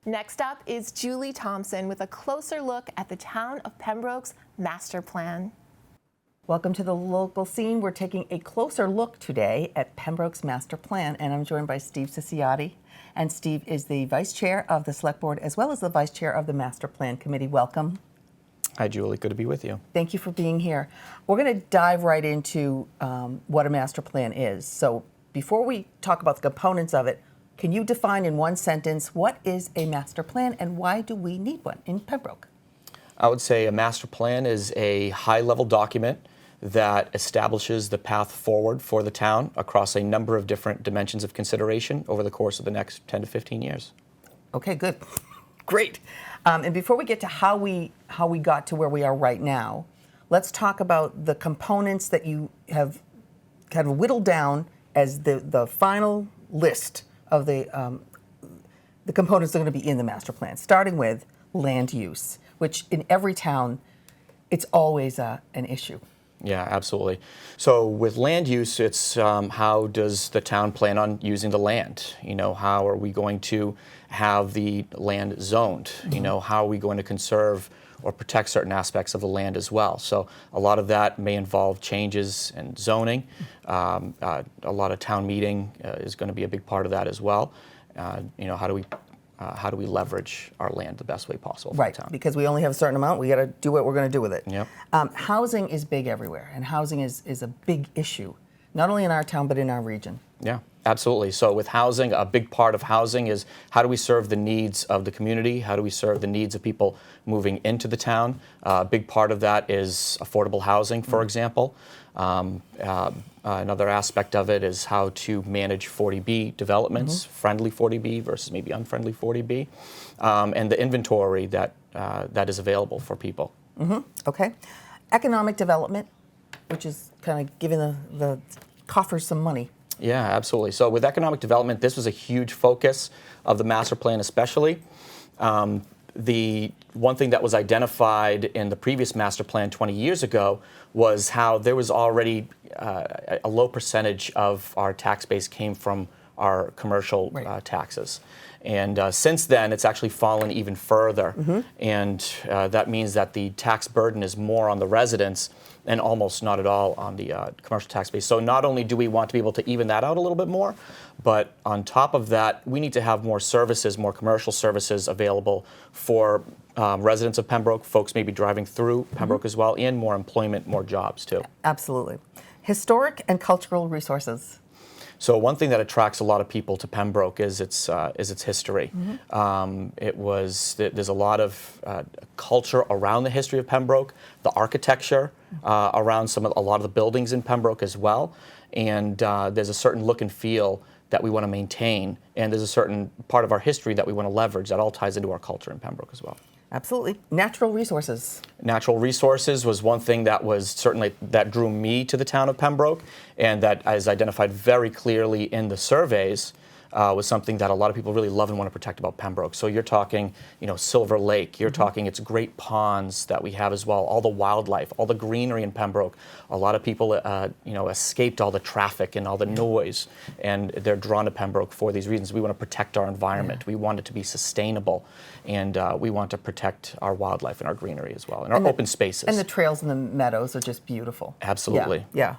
Next up is Julie Thompson with a closer look at the town of Pembroke's master plan. Welcome to the local scene. We're taking a closer look today at Pembroke's master plan, and I'm joined by Steve Ciciotti. And Steve is the vice chair of the select board as well as the vice chair of the master plan committee. Welcome. Hi, Julie. Good to be with you. Thank you for being here. We're going to dive right into what a master plan is. So before we talk about the components of it, can you define in one sentence what is a master plan and why do we need one in Pembroke? I would say a master plan is a high-level document that establishes the path forward for the town across a number of different dimensions of consideration over the course of the next 10 to 15 years. Okay, good. Great. And before we get to how we got to where we are right now, let's talk about the components that you have kind of whittled down as the final list of the components that are going to be in the master plan, starting with land use, which in every town, it's always an issue. Yeah, absolutely. So with land use, it's how does the town plan on using the land? You know, how are we going to have the land zoned? You know, how are we going to conserve or protect certain aspects of the land as well? So a lot of that may involve changes in zoning. A lot of town meeting is going to be a big part of that as well. You know, how do we leverage our land the best way possible for right, the town? Because we only have a certain amount. We got to do what we're going to do with it. Yep. Housing is big everywhere, and housing is a big issue, not only in our town but in our region. Yeah, absolutely. So with housing, a big part of housing is how do we serve the needs of the community? How do we serve the needs of people moving into the town? A big part of that is affordable housing, for example. Another aspect of it is how to manage 40B developments, friendly 40B versus maybe unfriendly 40B, and the inventory that is available for people. Okay. Economic development, which is kind of giving the coffers some money. Yeah, absolutely. So with economic development, this was a huge focus of the master plan especially. The one thing that was identified in the previous master plan 20 years ago was how there was already a low percentage of our tax base came from our commercial taxes. And since then, it's actually fallen even further. And that means that the tax burden is more on the residents and almost not at all on the commercial tax base. So not only do we want to be able to even that out a little bit more, but on top of that, we need to have more services, more commercial services available for residents of Pembroke, folks maybe driving through Pembroke as well, and more employment, more jobs too. Absolutely. Historic and cultural resources. So one thing that attracts a lot of people to Pembroke is its history. There's a lot of culture around the history of Pembroke, the architecture around a lot of the buildings in Pembroke as well, and there's a certain look and feel that we want to maintain, and there's a certain part of our history that we want to leverage that all ties into our culture in Pembroke as well. Absolutely. Natural resources. Natural resources was one thing that was certainly that drew me to the town of Pembroke, and that is identified very clearly in the surveys. Was something that a lot of people really love and want to protect about Pembroke. So you're talking, you know, Silver Lake. You're talking its great ponds that we have as well. All the wildlife, all the greenery in Pembroke. A lot of people, escaped all the traffic and all the noise, and they're drawn to Pembroke for these reasons. We want to protect our environment. We want it to be sustainable, and we want to protect our wildlife and our greenery as well, and our open spaces. And the trails and the meadows are just beautiful. Absolutely. Yeah.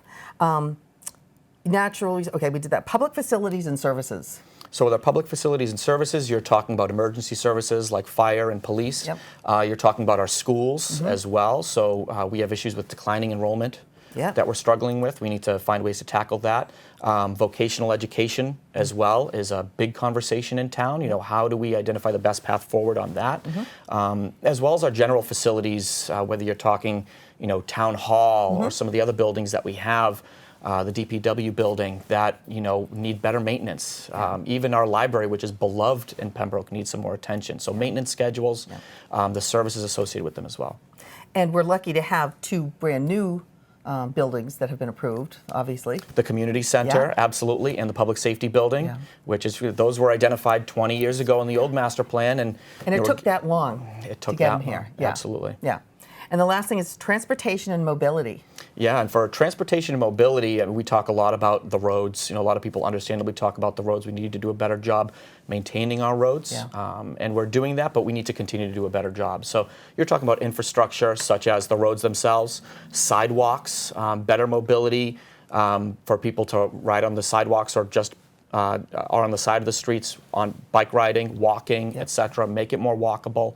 Okay, we did that. Public facilities and services. So with our public facilities and services, you're talking about emergency services like fire and police. Yep. You're talking about our schools as well. So we have issues with declining enrollment that we're struggling with. We need to find ways to tackle that. Vocational education as well is a big conversation in town. You know, how do we identify the best path forward on that? As well as our general facilities, whether you're talking, you know, town hall or some of the other buildings that we have. The DPW building that, you know, need better maintenance. Even our library, which is beloved in Pembroke, needs some more attention. So maintenance schedules, the services associated with them as well. And we're lucky to have two brand new buildings that have been approved, obviously. The community center, absolutely, and the public safety building, which is, those were identified 20 years ago in the old master plan. And it took that long to get them here. Absolutely. Yeah. And the last thing is transportation and mobility. Yeah, and for transportation and mobility, we talk a lot about the roads. A lot of people understandably talk about the roads. We need to do a better job maintaining our roads, and we're doing that, but we need to continue to do a better job. So you're talking about infrastructure such as the roads themselves, sidewalks, better mobility for people to ride on the sidewalks or just are on the side of the streets on bike riding, walking, etc. Make it more walkable.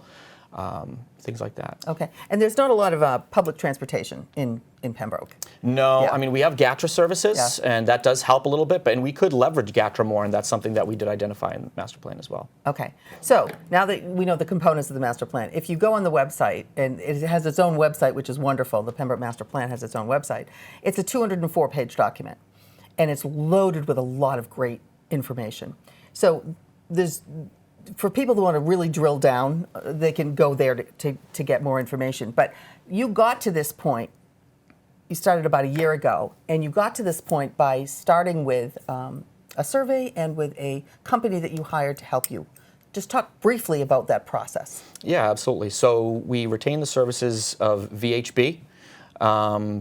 Things like that. Okay, and there's not a lot of public transportation in Pembroke. No, we have GATRA services, and that does help a little bit, and we could leverage GATRA more, and that's something that we did identify in the master plan as well. Okay, so now that we know the components of the master plan, if you go on the website, and it has its own website, which is wonderful, the Pembroke master plan has its own website, it's a 204-page document, and it's loaded with a lot of great information. So for people who want to really drill down, they can go there to get more information. But you got to this point, you started about a year ago, and you got to this point by starting with a survey and with a company that you hired to help you. Just talk briefly about that process. Yeah, absolutely. So we retain the services of VHB.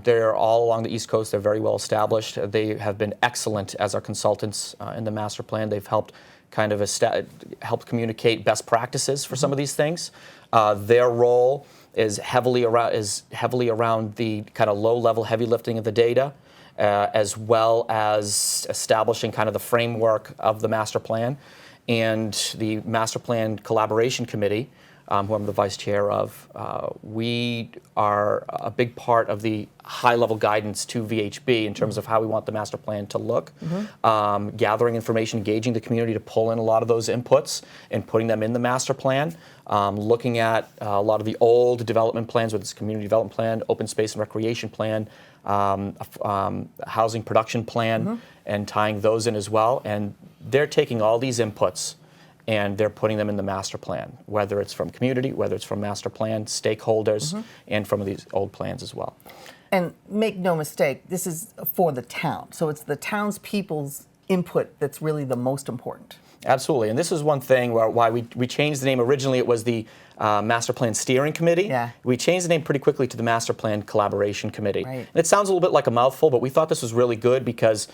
They're all along the East Coast. They're very well established. They have been excellent as our consultants in the master plan. They've helped help communicate best practices for some of these things. Their role is heavily around the kind of low-level heavy lifting of the data, as well as establishing kind of the framework of the master plan. And the master plan collaboration committee, who I'm the vice chair of, we are a big part of the high-level guidance to VHB in terms of how we want the master plan to look, gathering information, engaging the community to pull in a lot of those inputs and putting them in the master plan, looking at a lot of the old development plans, whether it's community development plan, open space and recreation plan, housing production plan, and tying those in as well. And they're taking all these inputs and they're putting them in the master plan, whether it's from community, whether it's from master plan, stakeholders, and from these old plans as well. And make no mistake, this is for the town. So it's the townspeople's input that's really the most important. Absolutely, and this is one thing why we changed the name. Originally it was the Master Plan Steering Committee. Yeah. We changed the name pretty quickly to the Master Plan Collaboration Committee. Right. And it sounds a little bit like a mouthful, but we thought this was really good because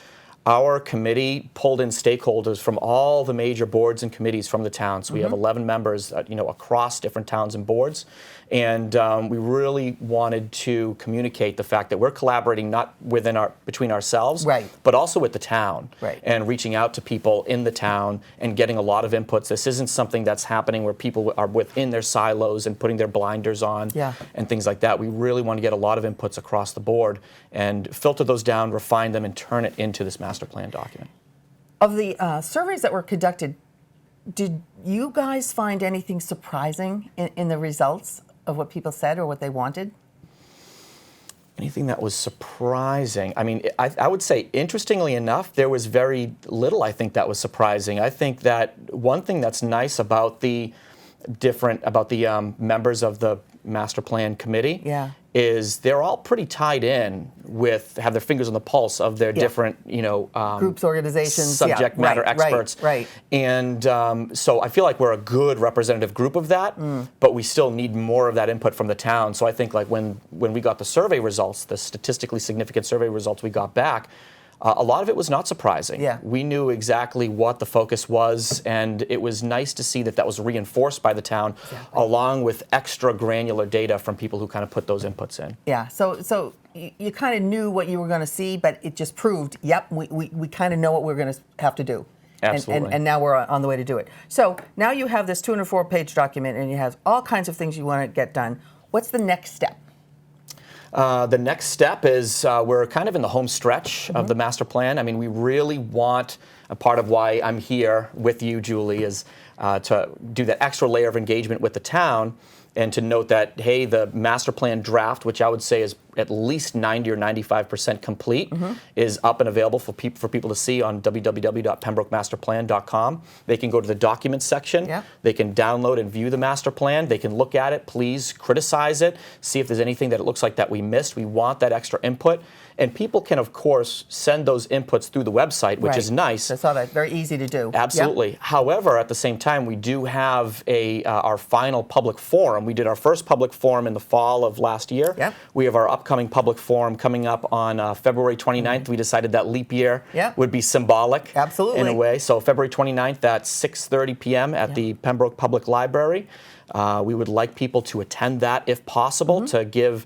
our committee pulled in stakeholders from all the major boards and committees from the town. So we have 11 members, across different towns and boards, and we really wanted to communicate the fact that we're collaborating not between ourselves, but also with the town, and reaching out to people in the town and getting a lot of inputs. This isn't something that's happening where people are within their silos and putting their blinders on and things like that. We really want to get a lot of inputs across the board and filter those down, refine them, and turn it into this master plan document. Of the surveys that were conducted, did you guys find anything surprising in the results of what people said or what they wanted? Anything that was surprising? I mean, I would say, interestingly enough, there was very little, I think, that was surprising. I think that one thing that's nice about the members of the master plan committee is they're all pretty tied in have their fingers on the pulse of their different, groups, organizations, subject matter experts. Right. And so I feel like we're a good representative group of that, but we still need more of that input from the town. So I think like when we got the survey results, the statistically significant survey results we got back, a lot of it was not surprising. We knew exactly what the focus was, and it was nice to see that was reinforced by the town, along with extra granular data from people who kind of put those inputs in. Yeah, so you kind of knew what you were going to see, but it just proved, we kind of know what we're going to have to do. Absolutely. And now we're on the way to do it. So now you have this 204-page document, and you have all kinds of things you want to get done. What's the next step? The next step is we're kind of in the home stretch of the master plan. I mean, we really want, a part of why I'm here with you, Julie, is to do that extra layer of engagement with the town and to note that, hey, the master plan draft, which I would say is at least 90 or 95% complete, is up and available for people to see on www.pembrokemasterplan.com. They can go to the documents section. They can download and view the master plan. They can look at it, please criticize it, see if there's anything that it looks like that we missed. We want that extra input. And people can, of course, send those inputs through the website, which is nice. I saw that. Very easy to do. Absolutely. However, at the same time, we do have our final public forum, We did our first public forum in the fall of last year. Yep. We have our upcoming public forum coming up on February 29th. We decided that leap year Yep. would be symbolic Absolutely. in a way. So February 29th at 6:30 p.m. at the Pembroke Public Library. We would like people to attend that if possible, to give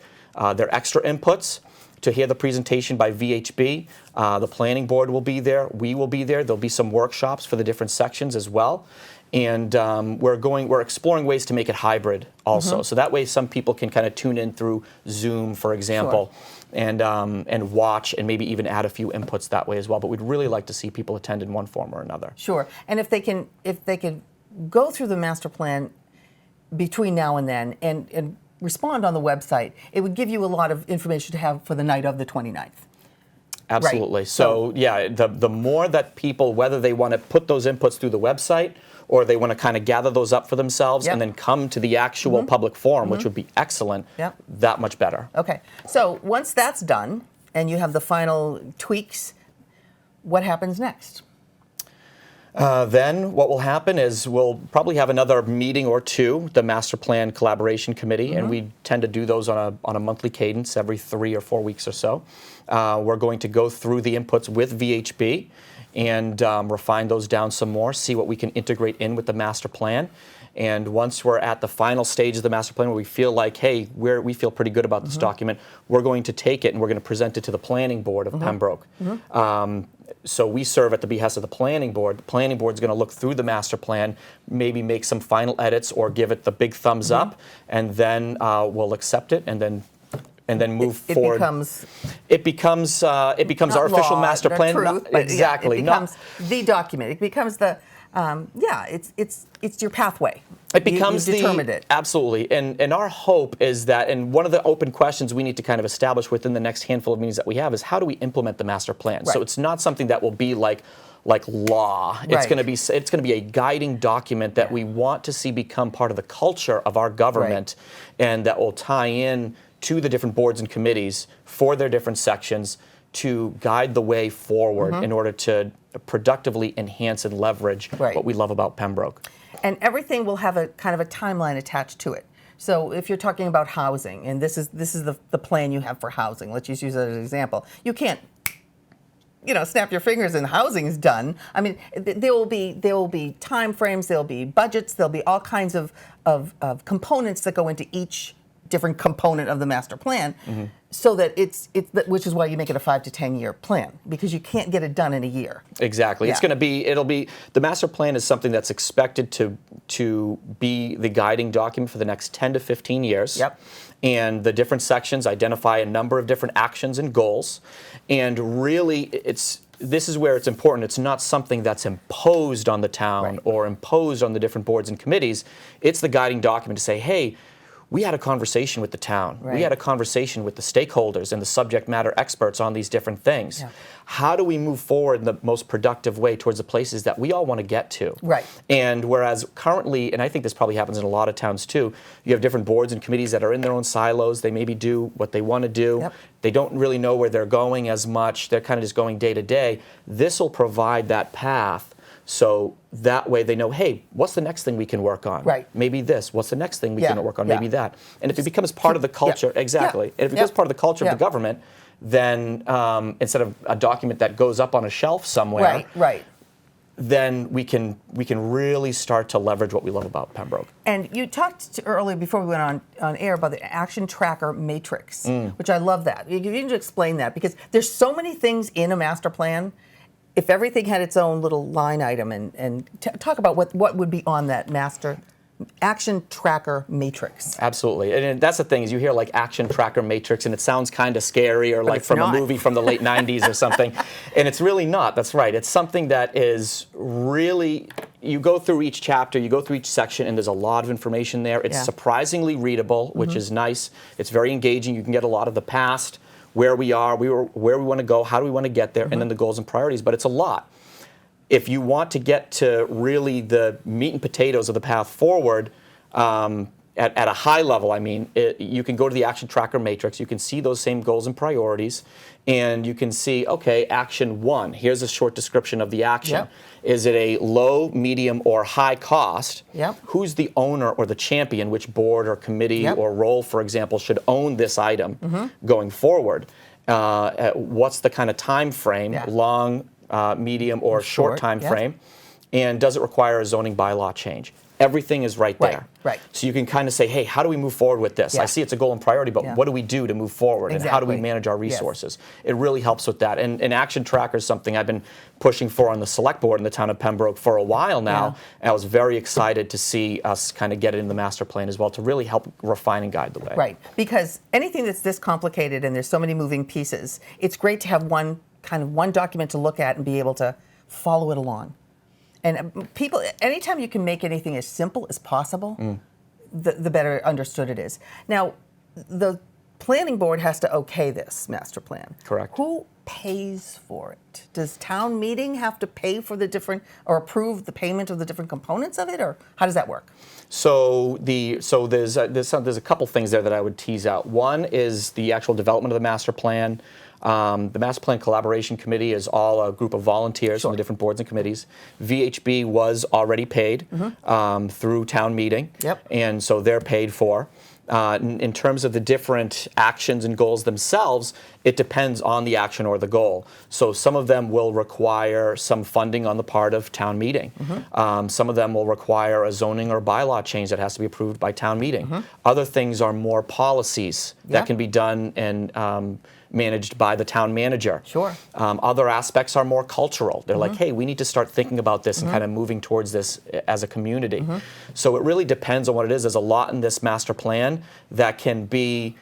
their extra inputs, to hear the presentation by VHB. The planning board will be there. We will be there. There'll be some workshops for the different sections as well. And we're exploring ways to make it hybrid also. So that way some people can kind of tune in through Zoom, for example, and watch and maybe even add a few inputs that way as well. But we'd really like to see people attend in one form or another. Sure. And if they can go through the master plan between now and then and respond on the website, it would give you a lot of information to have for the night of the 29th. Absolutely. Right. So yeah, the more that people, whether they want to put those inputs through the website or they want to kind of gather those up for themselves and then come to the actual public forum, which would be excellent, that much better. Okay. So once that's done and you have the final tweaks, what happens next? Then what will happen is we'll probably have another meeting or two, the Master Plan Collaboration Committee, and we tend to do those on a monthly cadence every 3 or 4 weeks or so. We're going to go through the inputs with VHB and refine those down some more, see what we can integrate in with the Master Plan. And once we're at the final stage of the Master Plan where we feel like, hey, we feel pretty good about this document, we're going to take it and we're going to present it to the Planning Board of Pembroke. So we serve at the behest of the Planning Board. The Planning Board's going to look through the Master Plan, maybe make some final edits or give it the big thumbs up, and then we'll accept it and then move forward. It becomes our official Master Plan. Truth, exactly. It becomes the document. It becomes the it's your pathway. It becomes You've determined it. Absolutely. And our hope is that, and one of the open questions we need to kind of establish within the next handful of meetings that we have is how do we implement the master plan? Right. So it's not something that will be like law. It's Right. going to be a guiding document that we want to see become part of the culture of our government, and that will tie in to the different boards and committees for their different sections to guide the way forward in order to productively enhance and leverage what we love about Pembroke. And everything will have a kind of a timeline attached to it. So if you're talking about housing, and this is the plan you have for housing, let's just use it as an example. You can't, snap your fingers and housing is done. I mean, there will be time frames, there'll be budgets, there'll be all kinds of components that go into each different component of the master plan, so that which is why you make it a 5 to 10 year plan, because you can't get it done in a year. Exactly. Yeah. It'll be the master plan is something that's expected to be the guiding document for the next 10 to 15 years. Yep. And the different sections identify a number of different actions and goals, and really this is where it's important. It's not something that's imposed on the town or imposed on the different boards and committees. It's the guiding document to say, hey, we had a conversation with the town. We had a conversation with the stakeholders and the subject matter experts on these different things. Yeah. How do we move forward in the most productive way towards the places that we all want to get to? Right. And whereas currently, and I think this probably happens in a lot of towns too, you have different boards and committees that are in their own silos. They maybe do what they want to do. Yep. They don't really know where they're going as much. They're kind of just going day to day. This will provide that path. So that way they know, hey, what's the next thing we can work on? Right. Maybe this. What's the next thing we can work on? Yeah. Maybe that. And if it becomes part of the culture, exactly. And if it becomes part of the culture of the government, then instead of a document that goes up on a shelf somewhere, then we can really start to leverage what we love about Pembroke. And you talked earlier before we went on air about the action tracker matrix, which I love that. You need to explain that, because there's so many things in a master plan. If everything had its own little line item, and talk about what would be on that master action tracker matrix. Absolutely. And that's the thing, is you hear like action tracker matrix and it sounds kind of scary, or like from a movie from the late 90s or something. And it's really not. That's right. It's something that is really, you go through each chapter, you go through each section, and there's a lot of information there. It's surprisingly readable, which is nice. It's very engaging. You can get a lot of the past, where we are, where we want to go, how do we want to get there, and then the goals and priorities. But it's a lot. If you want to get to really the meat and potatoes of the path forward, and at a high level, I mean, you can go to the action tracker matrix, you can see those same goals and priorities, and you can see, okay, action 1, here's a short description of the action. Yep. Is it a low, medium, or high cost? Yep. Who's the owner or the champion, which board or committee Yep. or role, for example, should own this item going forward? What's the kind of time frame, Yeah. long, medium, or short time yep. frame? And does it require a zoning bylaw change? Everything is right there. right. So you can kind of say, hey, how do we move forward with this? Yeah. I see it's a goal and priority, but Yeah. what do we do to move forward? And how do we Exactly. manage our Yes. resources? It really helps with that. And Action Tracker is something I've been pushing for on the select board in the town of Pembroke for a while now. Yeah. And I was very excited to see us kind of get it in the master plan as well to really help refine and guide the way. Right, because anything that's this complicated and there's so many moving pieces, it's great to have one document to look at and be able to follow it along. And people, anytime you can make anything as simple as possible, the better understood it is. Now, the planning board has to okay this master plan. Correct. Who pays for it? Does town meeting have to pay for the different, or approve the payment of the different components of it, or how does that work? So there's a couple things there that I would tease out. One is the actual development of the master plan. The Master Plan Collaboration Committee is all a group of volunteers from the different boards and committees. VHB was already paid through town meeting, Yep. and so they're paid for. In terms of the different actions and goals themselves, it depends on the action or the goal. So some of them will require some funding on the part of town meeting. Some of them will require a zoning or bylaw change that has to be approved by town meeting. Other things are more policies that can be done and managed by the town manager. Sure. Other aspects are more cultural. They're like, hey, we need to start thinking about this and kind of moving towards this as a community. So it really depends on what it is. There's a lot in this master plan that can be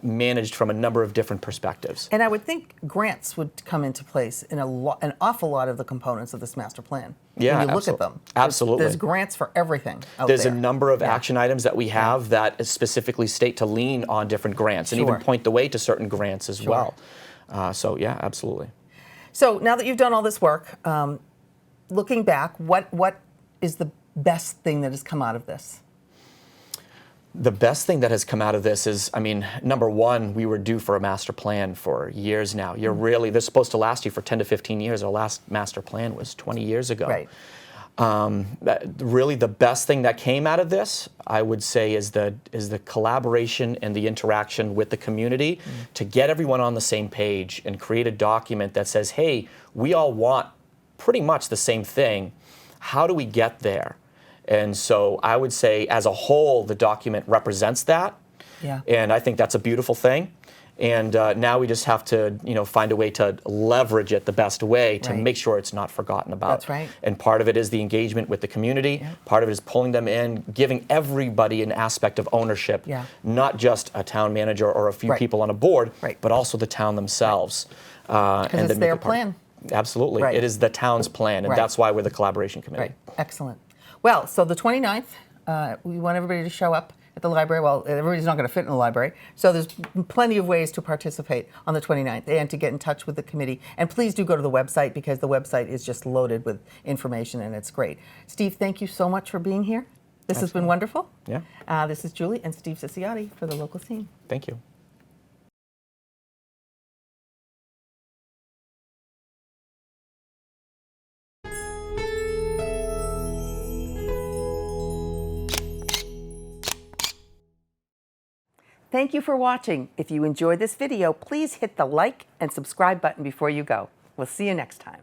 managed from a number of different perspectives. And I would think grants would come into place in an awful lot of the components of this master plan. Yeah, when you look at them. Absolutely. There's grants for everything out There's there. a number of action items that we have that specifically state to lean on different grants and even Sure. point the way to certain grants as well. So yeah, absolutely. So now that you've done all this work, looking back, what is the best thing that has come out of this? The best thing that has come out of this is, I mean, number one, we were due for a master plan for years now. They're supposed to last you for 10 to 15 years. Our last master plan was 20 years ago. Right. Really the best thing that came out of this, I would say, is the collaboration and the interaction with the community to get everyone on the same page and create a document that says, hey, we all want pretty much the same thing. How do we get there? And so I would say, as a whole, the document represents that. Yeah. And I think that's a beautiful thing. And now we just have to, find a way to leverage it the best way to Right. make sure it's not forgotten about. That's right. And part of it is the engagement with the community. Yeah. Part of it is pulling them in, giving everybody an aspect of ownership, Yeah. not just a town manager or a few Right. people on a board, Right. but also the town themselves. Because and it's then make their it part of- plan. Absolutely. Right. It is the town's plan, and Right. that's why we're the collaboration committee. Right. Excellent. Well, so the 29th, we want everybody to show up at the library. Well, everybody's not going to fit in the library. So there's plenty of ways to participate on the 29th and to get in touch with the committee. And please do go to the website, because the website is just loaded with information and it's great. Steve, thank you so much for being here. This has been wonderful. Yeah. This is Julie and Steve Ciciotti for the local scene. Thank you. Thank you for watching. If you enjoyed this video, please hit the like and subscribe button before you go. We'll see you next time.